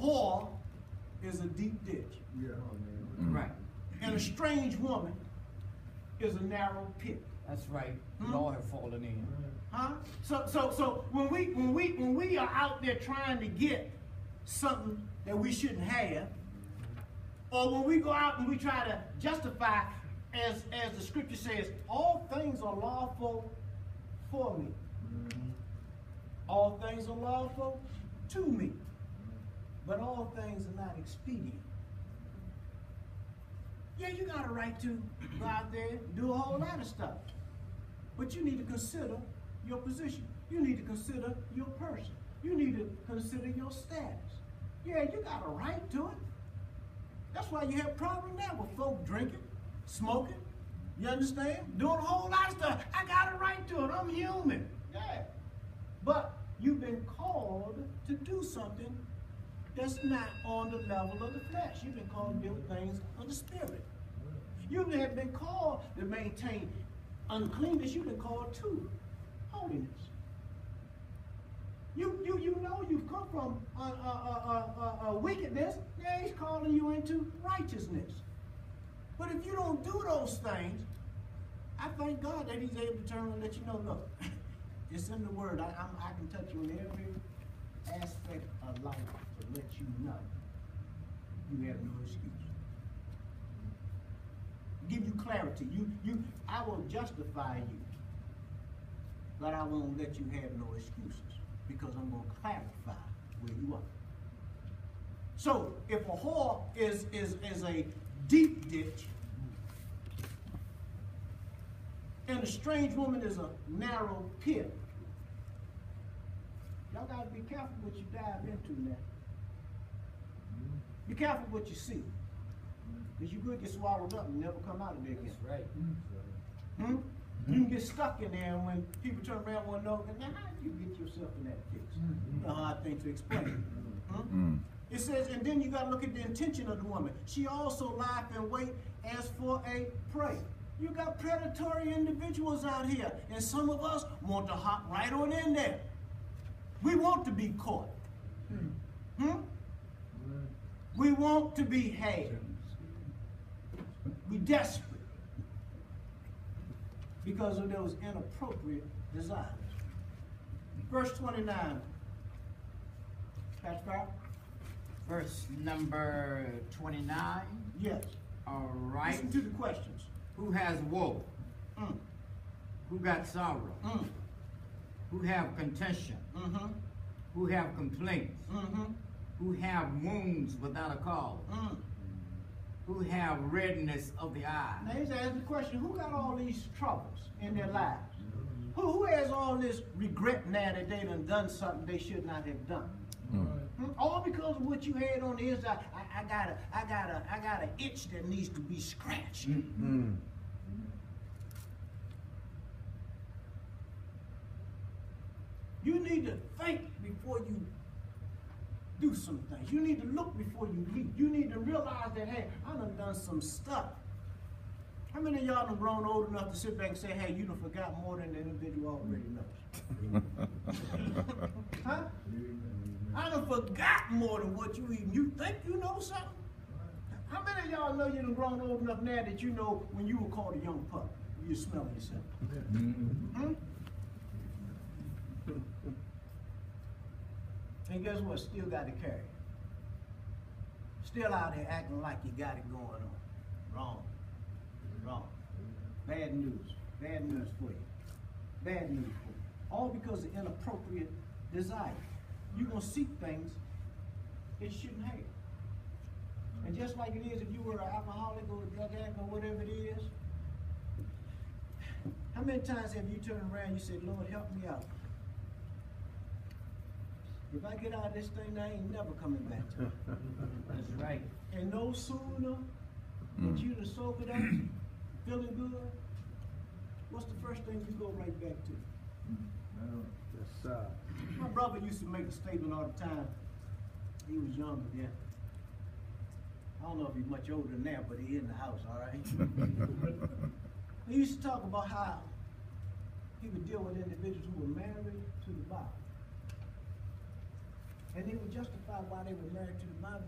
whore is a deep ditch. Yeah. Right. And a strange woman is a narrow pit. That's right. We all have fallen in. Huh? So when we are out there trying to get something that we shouldn't have, or when we go out and we try to justify, as the scripture says, all things are lawful for me. All things are lawful to me, but all things are not expedient. Yeah, you got a right to go out there and do a whole lot of stuff, but you need to consider your position. You need to consider your person. You need to consider your status. Yeah, you got a right to it. That's why you have problems now with folk drinking, smoking, you understand? Doing a whole lot of stuff. I got a right to it. I'm human. Yeah. But you've been called to do something that's not on the level of the flesh. You've been called to do things of the spirit. You have been called to maintain uncleanness. You've been called to holiness. You know you've come from wickedness. Yeah, he's calling you into righteousness. But if you don't do those things, I thank God that he's able to turn around and let you know, look, it's in the word. I can touch you in every aspect of life to let you know you have no excuse. Give you clarity. I will justify you, but I won't let you have no excuses because I'm going to clarify where you are. So if a whore is a deep ditch, and a strange woman is a narrow pit, y'all got to be careful what you dive into now. Be careful what you see, because you could get swallowed up and never come out of there again. That's right. You can get stuck in there, and when people turn around and want to know, now how did you get yourself in that fix? It's a hard thing to explain. It says, and then you got to look at the intention of the woman. She also lieth in wait as for a prey. You got predatory individuals out here, and some of us want to hop right on in there. We want to be caught. We want to be had. We desperate because of those inappropriate desires. Verse 29. Pastor Farrell? Verse number 29. Yes. All right. Listen to the questions. Who has woe? Who got sorrow? Who have contention? Who have complaints? Who have wounds without a cause? Who have redness of the eye? Now he's asking the question, who got all these troubles in their lives? Who has all this regret now that they done something they should not have done? All because of what you had on the inside. I got an itch that needs to be scratched. You need to think before you do some things. You need to look before you leap. You need to realize that, hey, I done some stuff. How many of y'all done grown old enough to sit back and say, hey, you done forgot more than the individual already knows? Huh? I done forgot more than what you even. You think you know something? How many of y'all know you done grown old enough now that you know when you were called a young pup, you smell yourself? And guess what? Still got to carry. Still out here acting like you got it going on. Wrong. Wrong. Bad news. Bad news for you. Bad news for you. All because of inappropriate desire. You're going to seek things it shouldn't have. And just like it is if you were an alcoholic or a drug addict or whatever it is, how many times have you turned around and you said, Lord, help me out? If I get out of this thing, I ain't never coming back to it. That's right. And no sooner that you done sobered up, feeling good, what's the first thing you go right back to? My brother used to make a statement all the time. He was younger then. I don't know if he's much older than that, but he's in the house, all right? He used to talk about how he would deal with individuals who were married to the Bible. And they would justify why they were married to the Bible.